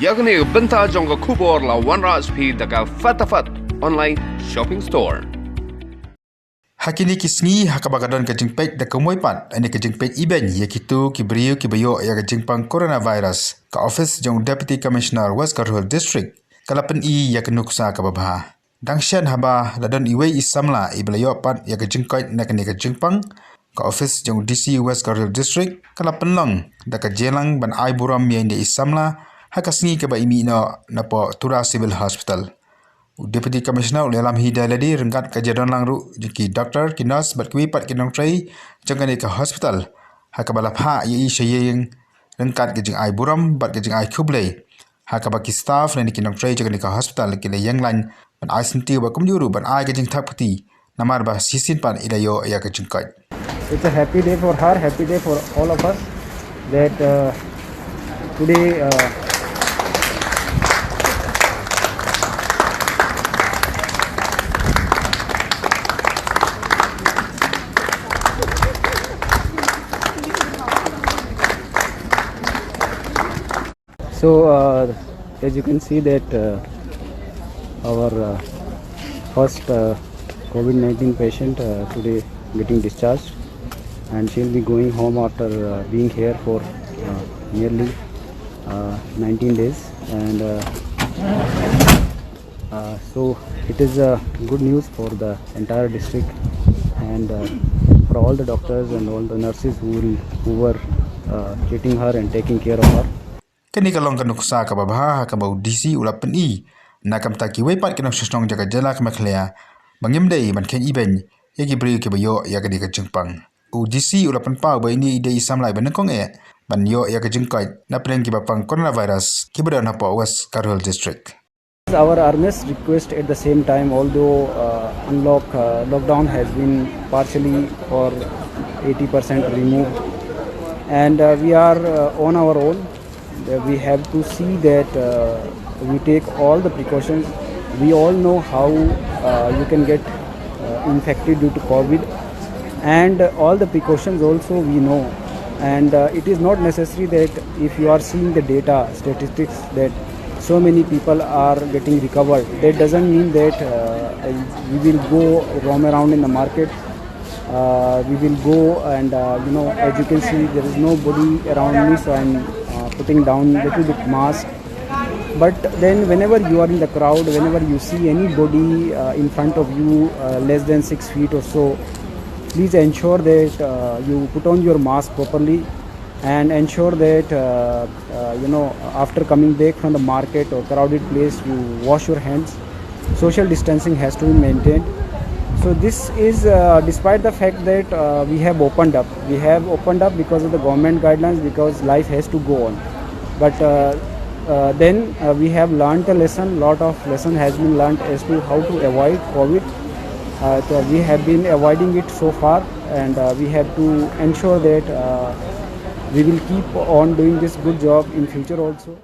yakni benta jong khubor la OneRaj phi daga fatafat online shopping store. Hakini kisngi hakabagadon ke jingpek da kemoy pat ani ke jingpek iben yakitu kibriu kibayo ya ke jingpang coronavirus ka office jong deputy commissioner West Karhul district kalapen I ya kenuksa ka babha dangshan haba ladon iwe isamla iblayo pat ya ke jingkoy nakani ke jingpang ka office jong DC West Karhul district kalapen long da ka jelang ban ai buram yende isamla hakasngi ke ba imi no napo tura civil hospital. Deputy Commissioner Ulelam Hidayaladi rengkat kejadian langru jiki doktor kinas berkwi pat kinong tray jangani ke hospital hakabalap ha ye shayeng rengkat kejing ai buram bat kejing ai kublai hakabaki staff nani kinong tray jangani ke hospital kile yang lain ban ai senti ba kumjuru ban ai kejing thakpati namar ba sisin pan ilayo ya kejing kai. It's a happy day for her, happy day for all of us that today So as you can see that our first COVID-19 patient today getting discharged, and she'll be going home after being here for nearly 19 days, and so it is good news for the entire district and for all the doctors and all the nurses who were treating her and taking care of her. Kini kalong kanuksa ka babha ka bau DC ulapen I nakam taki wepat kinong sesong jaga jala ka maklea bangimdei man ken iben yagi bri ke bayo ya ka di ka jingpang u DC ulapen pa ba ini ide isamlai banakong ban yo ya ka jingkai na preng ki bapang coronavirus ki bada na pa West Karhul district. Our earnest request at the same time, although lockdown has been partially or 80% removed, and we are on our own. We have to see that we take all the precautions. We all know how you can get infected due to COVID, and all the precautions also we know. And it is not necessary that if you are seeing the data, statistics that so many people are getting recovered, that doesn't mean that we will go roam around in the market. We will go and as you can see, there is nobody around me, so I'm putting down little bit mask. But then whenever you are in the crowd, whenever you see anybody in front of you less than 6 feet or so, please ensure that you put on your mask properly and ensure that after coming back from the market or crowded place, you wash your hands. Social distancing has to be maintained. So this is despite the fact that we have opened up. We have opened up because of the government guidelines, because life has to go on. But then we have learned a lesson. Lot of lesson has been learned as to how to avoid COVID. So we have been avoiding it so far, and we have to ensure that we will keep on doing this good job in future also.